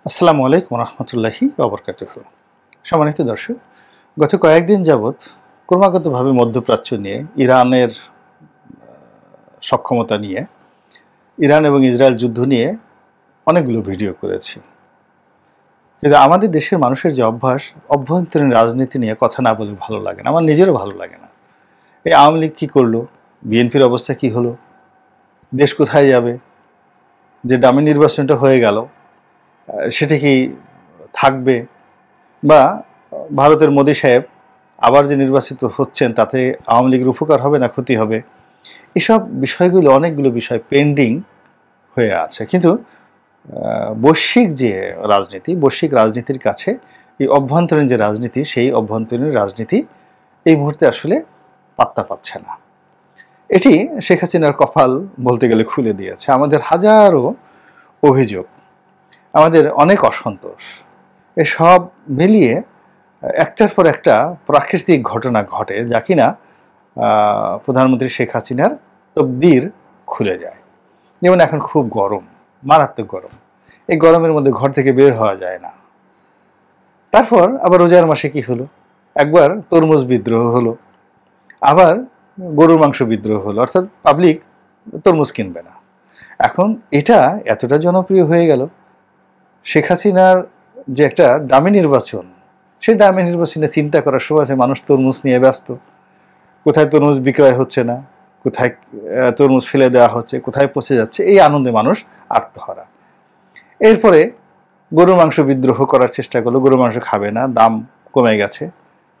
আসসালামু আলাইকুম রহমতুল্লাহি ওবরকাতুহু। সম্মানিত দর্শক, গত কয়েকদিন যাবৎ ক্রমাগতভাবে মধ্যপ্রাচ্য নিয়ে, ইরানের সক্ষমতা নিয়ে, ইরান এবং ইসরায়েল যুদ্ধ নিয়ে অনেকগুলো ভিডিও করেছি। কিন্তু আমাদের দেশের মানুষের যে অভ্যাস, অভ্যন্তরীণ রাজনীতি নিয়ে কথা না বলে ভালো লাগে না, আমার নিজেরও ভালো লাগে না। এই আওয়ামী লীগ কী করলো, বিএনপির অবস্থা কী হলো, দেশ কোথায় যাবে, যে ডামি নির্বাচনটা হয়ে গেল সেটা কি থাকবে, বা ভারতের মোদী সাহেব আবার যে নির্বাচিত হচ্ছেন তাতে আওয়ামী লীগের উপকার হবে না ক্ষতি হবে, এসব বিষয়গুলো অনেকগুলো বিষয় পেন্ডিং হয়ে আছে। কিন্তু বৈশ্বিক যে রাজনীতি, বৈশ্বিক রাজনীতির কাছে এই অভ্যন্তরীণ যে রাজনীতি, সেই অভ্যন্তরীণ রাজনীতি এই মুহূর্তে আসলে পাত্তা পাচ্ছে না। এটি শেখ হাসিনার কপাল বলতে গেলে খুলে দিয়েছে। আমাদের হাজারো অভিযোগ, আমাদের অনেক অসন্তোষ, এসব মিলিয়ে একটার পর একটা প্রাকৃতিক ঘটনা ঘটে যা কিনা প্রধানমন্ত্রী শেখ হাসিনার তকদির খুলে যায়। যেমন এখন খুব গরম, মারাত্মক গরম, এই গরমের মধ্যে ঘর থেকে বের হওয়া যায় না। তারপর আবার রোজার মাসে কি হলো, একবার তরমুজ বিদ্রোহ হলো, আবার গরুর মাংস বিদ্রোহ হলো, অর্থাৎ পাবলিক তরমুজ কিনবে না। এখন এটা এতটা জনপ্রিয় হয়ে গেল, শেখ হাসিনার যে একটা দামি নির্বাচন, সেই দামি নির্বাচনে চিন্তা করার সময় আছে মানুষ তরমুজ নিয়ে ব্যস্ত। কোথায় তরমুজ বিক্রয় হচ্ছে না, কোথায় তরমুজ ফেলে দেওয়া হচ্ছে, কোথায় পচে যাচ্ছে, এই আনন্দে মানুষ আত্মহারা। এরপরে গরুর মাংস বিদ্রোহ করার চেষ্টা করলো, গরুর মাংস খাবে না, দাম কমে গেছে,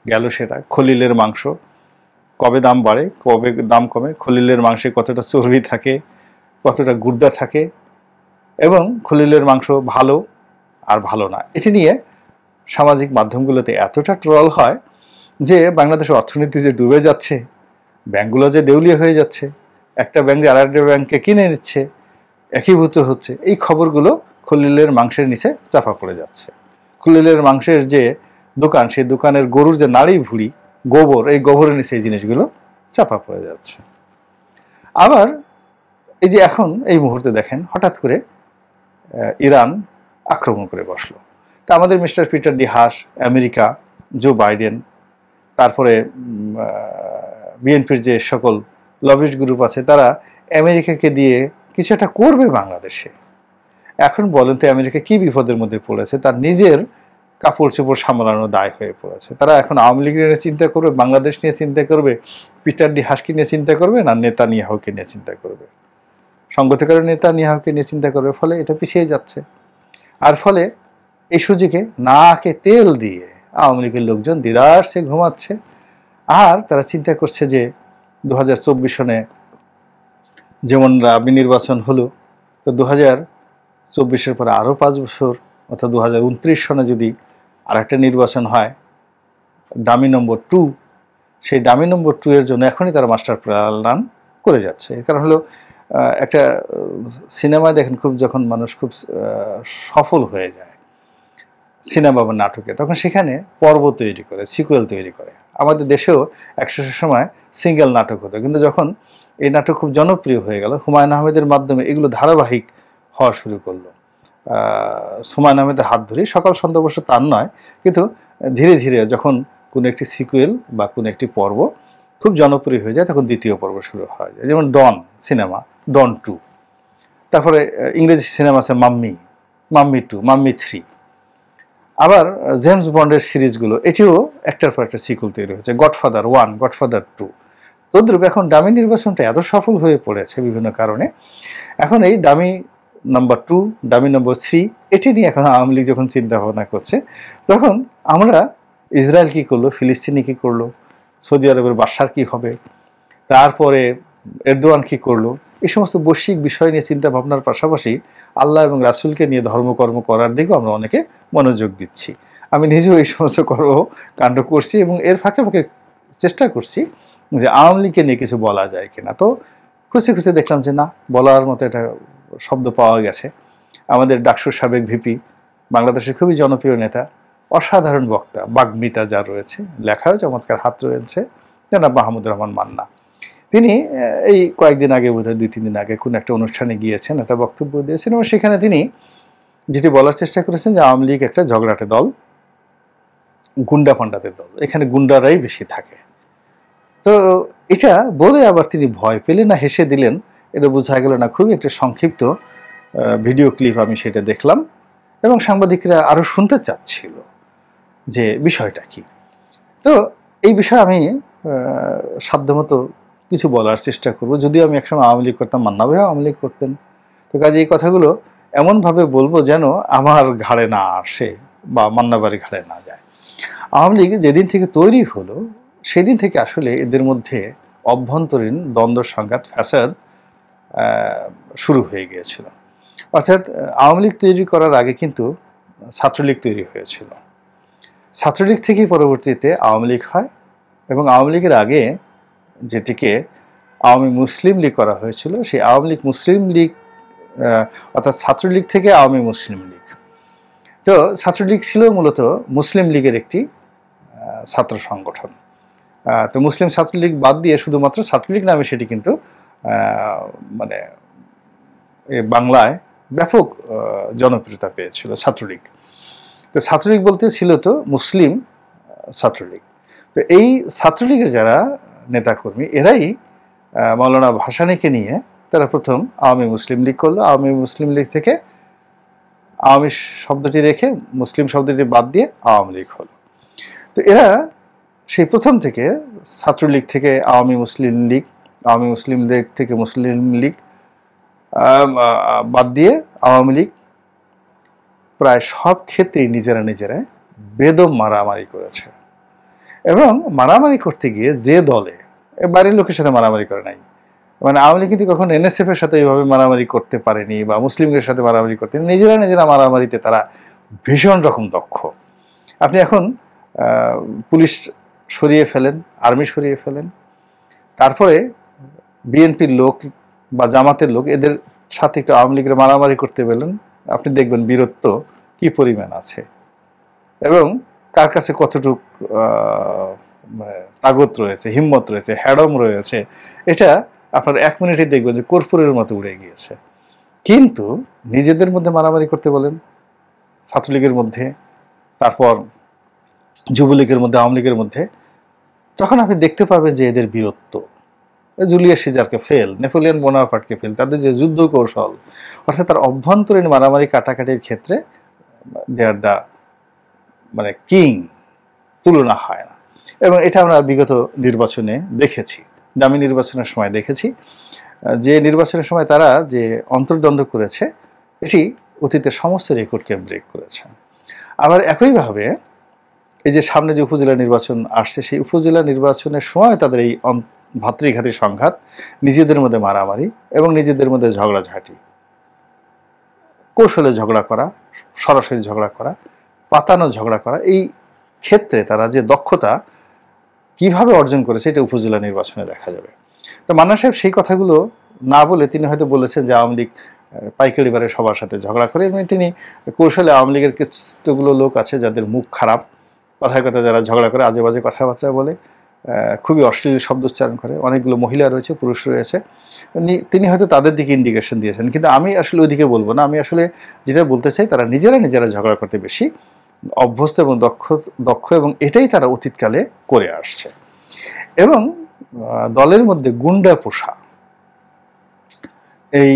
গেল সেটা। খলিলের মাংস কবে দাম বাড়ে, কবে দাম কমে, খলিলের মাংসে কতটা চর্বি থাকে, কতটা গুর্দা থাকে, এবং খলিলের মাংস ভালো আর ভালো না, এটি নিয়ে সামাজিক মাধ্যমগুলোতে এতটা ট্রল হয় যে বাংলাদেশের অর্থনীতি যে ডুবে যাচ্ছে, ব্যাংকগুলো যে দেউলিয়া হয়ে যাচ্ছে, একটা ব্যাংক যে আরেকটা ব্যাংককে কিনে নিচ্ছে, একীভূত হচ্ছে, এই খবরগুলো খলিলের মাংসের নিচে চাপা পড়ে যাচ্ছে। খলিলের মাংসের যে দোকান, সেই দোকানের গরুর যে নাড়ি ভুড়ি, গোবর, এই গোবরের নিচে এই জিনিসগুলো চাপা পড়ে যাচ্ছে। আবার এই যে এখন এই মুহূর্তে দেখেন হঠাৎ করে ইরান আক্রমণ করে বসলো। তা আমাদের mister Peter D Haas, America, Joe Biden, তারপরে বিএনপির যে সকল লবিস্ট গ্রুপ আছে, তারা আমেরিকাকে দিয়ে কিছু একটা করবে বাংলাদেশে। এখন বলেন তো আমেরিকা কি বিপদের মধ্যে পড়েছে, তার নিজের কাপড় চোপড় সামলানো দায় হয়ে পড়েছে। তারা এখন আওয়ামী লীগের নিয়ে চিন্তা করবে, বাংলাদেশ নিয়ে চিন্তা করবে, পিটার ডি হাসকে নিয়ে চিন্তা করবে, না নেতানিয়াহুকে নিয়ে চিন্তা করবে, সংগতিকারী নেতানিয়াহুকে নিয়ে চিন্তা করবে। ফলে এটা পিছিয়ে যাচ্ছে। আর ফলে এই সুযোগে নাকে তেল দিয়ে আওয়ামী লীগের লোকজন দিদারসে ঘুমাচ্ছে। আর তারা চিন্তা করছে যে 2024 সনে যেমন রাবি নির্বাচন হলো, তো 2024-এর পরে আরও 5 বছর, অর্থাৎ 2029 সনে যদি আর একটা নির্বাচন হয়, ডামি নম্বর 2, সেই ডামি নম্বর 2 এর জন্য এখনই তারা মাস্টার প্ল্যান করে যাচ্ছে। এর কারণ হলো, একটা সিনেমা দেখেন, খুব যখন মানুষ খুব সফল হয়ে যায় সিনেমা বা নাটকে, তখন সেখানে পর্ব তৈরি করে, সিকুয়েল তৈরি করে। আমাদের দেশেও একশো সময় সিঙ্গেল নাটক হতো, কিন্তু যখন এই নাটক খুব জনপ্রিয় হয়ে গেল, হুমায়ুন আহমেদের মাধ্যমে এগুলো ধারাবাহিক হওয়া শুরু করলো। হুমায়ুন আহমেদের হাত ধরে, সকাল সন্ধ্যা অবশ্য তার নয়, কিন্তু ধীরে ধীরে যখন কোনো একটি সিকুয়েল বা কোনো একটি পর্ব খুব জনপ্রিয় হয়ে যায়, তখন দ্বিতীয় পর্ব শুরু হয়ে যায়। যেমন ডন সিনেমা, ডন 2, তারপরে ইংরেজি সিনেমা আছে মাম্মি, মাম্মি 2, মাম্মি 3, আবার জেমস বন্ডের সিরিজগুলো, এটিও একটার পর একটা সিকুয়েল তৈরি হয়েছে, গডফাদার 1, গডফাদার 2। তদ্রূপ এখন ডামি নির্বাচনটা এত সফল হয়ে পড়েছে বিভিন্ন কারণে, এখন এই ডামি নাম্বার 2, ডামি নম্বর 3, এটি নিয়ে এখন আওয়ামী লীগ যখন চিন্তা ভাবনা করছে, তখন আমরা ইসরায়েল কি করলো, ফিলিস্তিনি কি করলো, সৌদি আরবের বাদশার কি হবে, তারপরে এরদোয়ান কি করলো, এই সমস্ত বৈশ্বিক বিষয় নিয়ে চিন্তা ভাবনার পাশাপাশি আল্লাহ এবং রাসূলকে নিয়ে ধর্মকর্ম করার দিকেও আমরা অনেকে মনোযোগ দিচ্ছি। আমি নিজেও এই সমস্ত কর্মকাণ্ড করছি এবং এর ফাঁকে ফাঁকে চেষ্টা করছি যে আওয়ামী লীগকে নিয়ে কিছু বলা যায় কিনা। তো খুঁজে খুঁজে দেখলাম যে না, বলার মতো একটা শব্দ পাওয়া গেছে। আমাদের ডাকসুর সাবেক ভিপি, বাংলাদেশের খুবই জনপ্রিয় নেতা, অসাধারণ বক্তা, বাগ্মিতা যার রয়েছে, লেখায়ও চমৎকার হাত রয়েছে, জনাব মাহমুদুর রহমান মান্না। তিনি এই কয়েকদিন আগে, বোধহয় 2-3 দিন আগে, কোনো একটা অনুষ্ঠানে গিয়েছেন, একটা বক্তব্য দিয়েছেন, এবং সেখানে তিনি যেটি বলার চেষ্টা করেছেন যে আওয়ামী লীগ একটা ঝগড়াটে দল, গুন্ডা পান্ডাদের দল, এখানে গুন্ডারাই বেশি থাকে। তো এটা বলে আবার তিনি ভয় পেলেন না হেসে দিলেন, এটা বোঝা গেল না। খুবই একটা সংক্ষিপ্ত ভিডিও ক্লিপ আমি সেটা দেখলাম, এবং সাংবাদিকরা আরো শুনতে চাচ্ছিল যে বিষয়টা কি। তো এই বিষয়ে আমি সাধ্যমতো কিছু বলার চেষ্টা করব, যদিও আমি একসময় আওয়ামী লীগ করতাম, মান্না ভাইও আওয়ামী লীগ করতেন। তো কাজে এই কথাগুলো এমনভাবে বলবো যেন আমার ঘাড়ে না আসে বা মান্নাবাড়ি ঘাড়ে না যায়। আওয়ামী লীগ যেদিন থেকে তৈরি হলো সেদিন থেকে আসলে এদের মধ্যে অভ্যন্তরীণ দ্বন্দ্ব সংঘাত ফ্যাসাদ শুরু হয়ে গিয়েছিল। অর্থাৎ আওয়ামী লীগ তৈরি করার আগে কিন্তু ছাত্রলীগ তৈরি হয়েছিল, ছাত্রলীগ থেকেই পরবর্তীতে আওয়ামী লীগ হয়, এবং আওয়ামী লীগের আগে যেটিকে আওয়ামী মুসলিম লীগ করা হয়েছিল, সেই আওয়ামী লীগ মুসলিম লীগ, অর্থাৎ ছাত্রলীগ থেকে আওয়ামী মুসলিম লীগ। তো ছাত্রলীগ ছিল মূলত মুসলিম লীগের একটি ছাত্র সংগঠন। তো মুসলিম ছাত্রলীগ বাদ দিয়ে শুধুমাত্র ছাত্রলীগ নামে সেটি কিন্তু মানে বাংলায় ব্যাপক জনপ্রিয়তা পেয়েছিল ছাত্রলীগ। তো ছাত্রলীগ বলতে ছিল তো মুসলিম ছাত্রলীগ। তো এই ছাত্রলীগের যারা নেতাকর্মী এরাই মৌলানা ভাসানীকে নিয়ে তারা প্রথম আওয়ামী মুসলিম লীগ করলো। আওয়ামী মুসলিম লীগ থেকে আওয়ামী শব্দটি রেখে মুসলিম শব্দটি বাদ দিয়ে আওয়ামী লীগ হলো। তো এরা সেই প্রথম থেকে ছাত্রলীগ থেকে আওয়ামী মুসলিম লীগ, আওয়ামী মুসলিম লীগ থেকে মুসলিম লীগ বাদ দিয়ে আওয়ামী লীগ, প্রায় সব ক্ষেত্রেই নিজেরা নিজেরাই বেদম মারামারি করেছে। এবং মারামারি করতে গিয়ে যে দলে বাড়ির লোকের সাথে মারামারি করে নাই, মানে আওয়ামী লীগ কিন্তু কখনো এনএসএফ এর সাথে এইভাবে মারামারি করতে পারেনি বা মুসলিমদের সাথে মারামারি করতে, নিজেরা নিজেরা মারামারিতে তারা ভীষণ রকম দক্ষ। আপনি এখন পুলিশ সরিয়ে ফেলেন, আর্মি সরিয়ে ফেলেন, তারপরে বিএনপির লোক বা জামাতের লোক এদের সাথে একটু আওয়ামী লীগের মারামারি করতে পেলেন, আপনি দেখবেন বীরত্ব কি পরিমাণ আছে এবং কার কাছে কতটুক তাগত রয়েছে, হিম্মত রয়েছে, হ্যাডম রয়েছে, এটা আপনার 1 মিনিটে দেখবেন যে কর্পূরের মতো উড়ে গিয়েছে। কিন্তু নিজেদের মধ্যে মারামারি করতে বলেন, ছাত্রলীগের মধ্যে, তারপর যুবলীগের মধ্যে, আওয়ামী লীগের মধ্যে, তখন আপনি দেখতে পাবেন যে এদের বীরত্ব, জুলিয়াস সিজারকে ফেল, নেপোলিয়ন বোনাপার্টকে ফেল, তাদের যে যুদ্ধ কৌশল, অর্থাৎ তার অভ্যন্তরীণ মারামারি কাটাকাটির ক্ষেত্রে দে আর দ্য মানে কিং, তুলনা হয় না। এবং এটা আমরা বিগত নির্বাচনে দেখেছি, দামি নির্বাচনের সময় দেখেছি, যে নির্বাচনের সময় তারা যে অন্তর্দ্বন্দ্ব করেছে এটি অতীতের সমস্ত রেকর্ডকে ব্রেক করেছে। আবার একইভাবে এই যে সামনে যে উপজেলা নির্বাচন আসছে, সেই উপজেলা নির্বাচনের সময় তাদের এই ভাতৃঘাতী সংঘাত, নিজেদের মধ্যে মারামারি এবং নিজেদের মধ্যে ঝগড়াঝাঁটি, কৌশলে ঝগড়া করা, সরাসরি ঝগড়া করা, পাতানো ঝগড়া করা, এই ক্ষেত্রে তারা যে দক্ষতা কিভাবে অর্জন করেছে এটা উপজেলা নির্বাচনে দেখা যাবে। তো মান্না সাহেব সেই কথাগুলো না বলে তিনি হয়তো বলেছেন যে আওয়ামী লীগ পাইকারি বারে সবার সাথে ঝগড়া করে, এবং তিনি কৌশলে আওয়ামী লীগের কিছুগুলো লোক আছে যাদের মুখ খারাপ, কথায় কথায় যারা ঝগড়া করে, আজে বাজে কথাবার্তা বলে, খুবই অশ্লীল শব্দ উচ্চারণ করে, অনেকগুলো মহিলা রয়েছে, পুরুষ রয়েছে, তিনি হয়তো তাদের দিকে ইন্ডিকেশন দিয়েছেন। কিন্তু আমি আসলে ওইদিকে বলবো না, আমি আসলে যেটা বলতে চাই তারা নিজেরা নিজেরা ঝগড়া করতে বেশি অভ্যস্ত এবং দক্ষ এবং এটাই তারা অতীতকালে করে আসছে। এবং দলের মধ্যে গুন্ডা পোষা, এই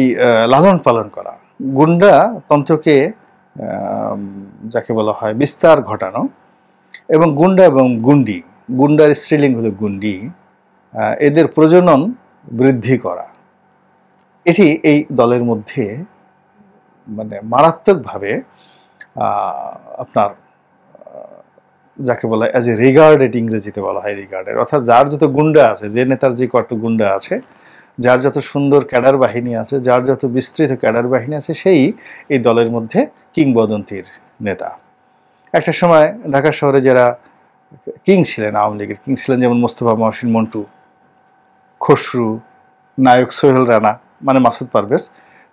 লালন পালন করা, গুন্ডা তন্ত্রকে যাকে বলা হয় বিস্তার ঘটানো, এবং গুন্ডা এবং গুন্ডি, গুন্ডার স্ত্রীলিঙ্গ হলো গুন্ডি, এদের প্রজনন বৃদ্ধি করা, এটি এই দলের মধ্যে মানে মারাত্মকভাবে আপনার যাকে বলা হয় অ্যাজ এ রিগার্ডেড, ইংরেজিতে বলা হয় রিগার্ডেড, অর্থাৎ যার যত গুন্ডা আছে, যে নেতার যে কত গুন্ডা আছে, যার যত সুন্দর ক্যাডার বাহিনী আছে, যার যত বিস্তৃত ক্যাডার বাহিনী আছে, সেই এই দলের মধ্যে কিংবদন্তির নেতা। একটা সময় ঢাকা শহরে যারা কিং ছিলেন, আওয়ামী লীগের কিং ছিলেন, যেমন মোস্তফা মহসিন মন্টু, খসরু, নায়ক সোহেল রানা, মানে মাসুদ পারভেজ,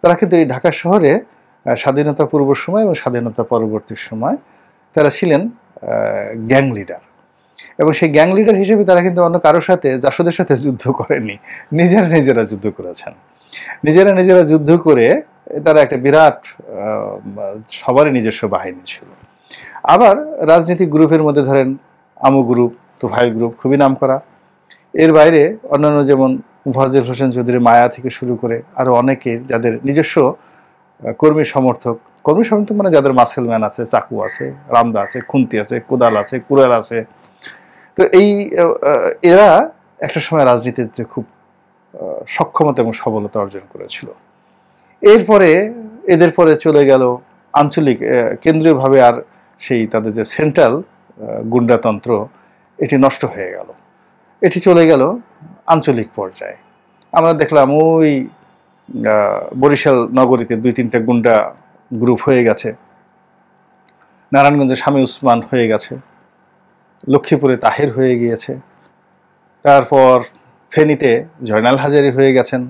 তারা কিন্তু এই ঢাকা শহরে স্বাধীনতা পূর্ব সময় এবং স্বাধীনতা পরবর্তী সময় তারা ছিলেন গ্যাং লিডার। এবং সেই গ্যাং লিডার হিসেবে তারা কিন্তু অন্য কারোর সাথে, জাসদের সাথে যুদ্ধ করেনি, নিজেরা নিজেরা যুদ্ধ করেছেন। নিজেরা নিজেরা যুদ্ধ করে তারা একটা বিরাট সবারই নিজস্ব বাহিনী ছিল। আবার রাজনৈতিক গ্রুপের মধ্যে ধরেন আমু গ্রুপ, তুফাইল গ্রুপ খুবই নামকরা। এর বাইরে অন্যান্য যেমন মোফাজ্জল হোসেন চৌধুরী, মায়া থেকে শুরু করে আরও অনেকে যাদের নিজস্ব কর্মী সমর্থক মানে যাদের মাসেল ম্যান আছে, চাকু আছে, রামদা আছে, খুন্তি আছে, কোদাল আছে, কুড়াল আছে। তো এই এরা একটা সময় রাজনীতিতে খুব সক্ষমতা এবং সবলতা অর্জন করেছিল। এরপরে এদের পরে চলে গেল আঞ্চলিক, কেন্দ্রীয়ভাবে আর সেই তাদের যে সেন্ট্রাল গুন্ডাতন্ত্র এটি নষ্ট হয়ে গেল, এটি চলে গেল আঞ্চলিক পর্যায়ে। আমরা দেখলাম ওই বরিশাল নগরীতে 2-3টা গুন্ডা গ্রুপ হয়ে গেছে, নারায়ণগঞ্জে স্বামী উসমান হয়ে গেছে, লক্ষ্মীপুরে তাহের হয়ে গিয়েছে, তারপর ফেনীতে জয়নাল হাজারি হয়ে গেছেন,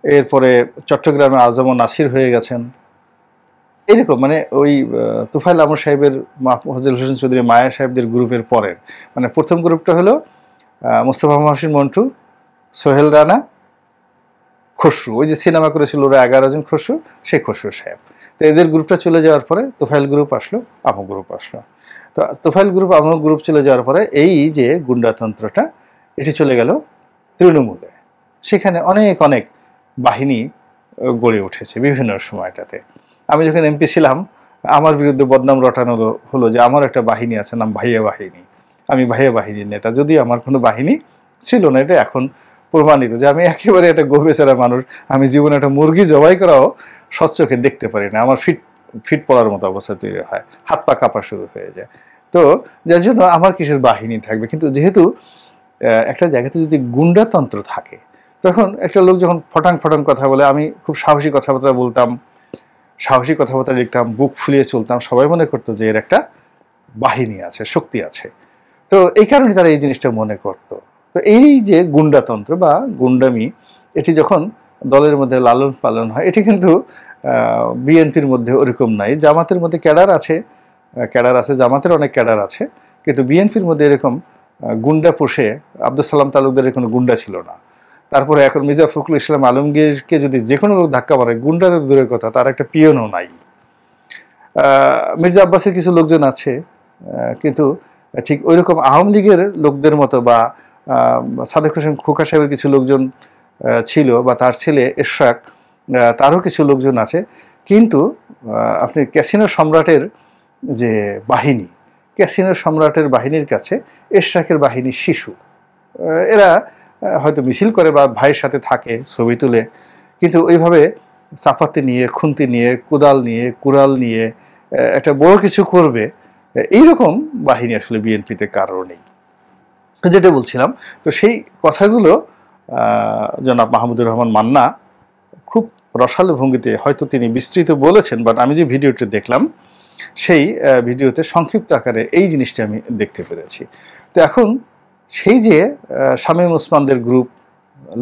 এরপরে চট্টগ্রামে আজম নাসির হয়ে গেছেন। এরকম মানে ওই তুফাইল আমর সাহেবের, মোফাজ্জল হোসেন চৌধুরী, মায়া সাহেবদের গ্রুপের পরের মানে প্রথম গ্রুপটা হলো মোস্তফা মহসিন মন্টু, সোহেল রানা, খসরু, ওই যে সিনেমা করেছিল ওরা 11 জন খসরু, সেই খসরু সাহেব। তো এদের গ্রুপটা চলে যাওয়ার পরে তুফাইল গ্রুপ আসলো, আমু গ্রুপ আসলো। তো তুফাইল গ্রুপ, আমু গ্রুপ চলে যাওয়ার পরে এই যে গুন্ডাতন্ত্রটা এটি চলে গেল তৃণমূলে। সেখানে অনেক অনেক বাহিনী গড়ে উঠেছে বিভিন্ন সময়টাতে। আমি যখন এমপি ছিলাম আমার বিরুদ্ধে বদনাম রটানো হলো যে আমার একটা বাহিনী আছে, নাম ভাইয়া বাহিনী, আমি ভাইয়া বাহিনীর নেতা, যদিও আমার কোনো বাহিনী ছিল না। এটা এখন প্রমাণিত যে আমি একেবারে একটা গোবেচারা মানুষ। আমি জীবনে একটা মুরগি জবাই করাও স্বচ্ছকে দেখতে পারি না, আমার ফিট পড়ার মতো অবস্থা তৈরি হয়, হাত পা কাঁপা শুরু হয়ে যায়। তো যার জন্য আমার কিসের বাহিনী থাকবে। কিন্তু যেহেতু একটা জায়গাতে যদি গুন্ডাতন্ত্র থাকে, তখন একটা লোক যখন ফটাং ফটাং কথা বলে, আমি খুব সাহসী কথাবার্তা বলতাম, সাহসী কথাবার্তা লিখতাম, বুক ফুলিয়ে চলতাম, সবাই মনে করতো যে এর একটা বাহিনী আছে, শক্তি আছে। তো এই কারণে তারা এই জিনিসটা মনে করত। তো এই যে গুন্ডাতন্ত্র বা গুন্ডামি, এটি যখন দলের মধ্যে লালন পালন হয়, এটি কিন্তু বিএনপির মধ্যে ওরকম নাই। জামাতের মধ্যে ক্যাডার আছে, জামাতের অনেক ক্যাডার আছে, কিন্তু বিএনপির মধ্যে এরকম গুন্ডা পোষে আব্দুল সালাম তালুকদারের কোনো গুন্ডা ছিল না। তারপরে এখন মির্জা ফখরুল ইসলাম আলমগীরকে যদি যে কোনো লোক ধাক্কা মারে, গুন্ডা তো দূরের কথা, তার একটা পিয়নও নাই। মির্জা আব্বাসের কিছু লোকজন আছে, কিন্তু ঠিক ওই রকম আওয়ামী লীগের লোকদের মতো বা সাদেক হোসেন খোকা সাহেবের কিছু লোকজন ছিল, বা তার ছেলে এশরাক, তারও কিছু লোকজন আছে। কিন্তু আপনি ক্যাসিনো সম্রাটের যে বাহিনী, ক্যাসিনো সম্রাটের বাহিনীর কাছে এশরাকের বাহিনী শিশু। এরা হয়তো মিছিল করে বা ভাইয়ের সাথে থাকে, ছবি তুলে, কিন্তু ওইভাবে চাপাতি নিয়ে, খুন্তি নিয়ে, কোদাল নিয়ে, কুড়াল নিয়ে একটা বড় কিছু করবে, এইরকম বাহিনী আসলে বিএনপিতে কারো নেই। যেটা বলছিলাম, তো সেই কথাগুলো জনাব মাহমুদুর রহমান মান্না খুব রসালো ভঙ্গিতে হয়তো তিনি বিস্তৃত বলেছেন, বাট আমি যে ভিডিওটি দেখলাম সেই ভিডিওতে সংক্ষিপ্ত আকারে এই জিনিসটা আমি দেখতে পেরেছি। তো এখন সেই যে শামীম ওসমানদের গ্রুপ,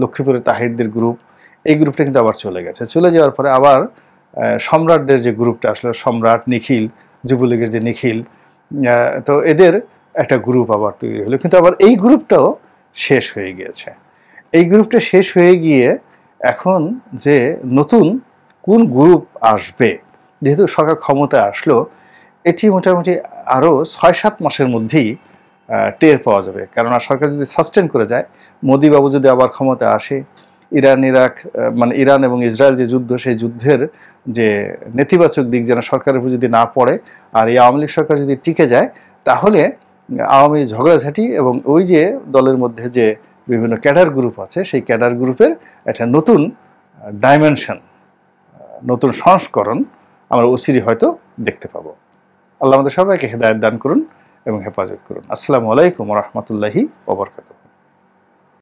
লক্ষ্মীপুরের তাহিরদের গ্রুপ, এই গ্রুপটা কিন্তু আবার চলে গেছে। চলে যাওয়ার পরে আবার সম্রাটদের যে গ্রুপটা আসলে, সম্রাট, নিখিল, যুবলীগের যে নিখিল, তো এদের একটা গ্রুপ আবার তৈরি হলো। কিন্তু আবার এই গ্রুপটাও শেষ হয়ে গিয়েছে। এই গ্রুপটা শেষ হয়ে গিয়ে এখন যে নতুন কোন গ্রুপ আসবে, যেহেতু সরকার ক্ষমতায় আসলো, এটি মোটামুটি আরও 6-7 মাসের মধ্যেই টের পাওয়া যাবে। কেননা সরকার যদি সাস্টেন করে যায়, মোদিবাবু যদি আবার ক্ষমতায় আসে, মানে ইরান এবং ইসরায়েল যে যুদ্ধ, সেই যুদ্ধের যে নেতিবাচক দিক যেন সরকারের উপর যদি না পড়ে, আর এই আওয়ামী লীগ সরকার যদি টিকে যায়, তাহলে আওয়ামী ঝগড়াঝাঁটি এবং ওই যে দলের মধ্যে যে বিভিন্ন ক্যাডার গ্রুপ আছে, সেই ক্যাডার গ্রুপের একটা নতুন ডাইমেনশন, নতুন সংস্করণ আমরা অচিরেই হয়তো দেখতে পাবো। আল্লাহ আমাদের সবাইকে হেদায়েত দান করুন এবং হেফাজত করুন। আসসালামু আলাইকুম ওয়া রাহমাতুল্লাহি ওয়া বারাকাতুহু।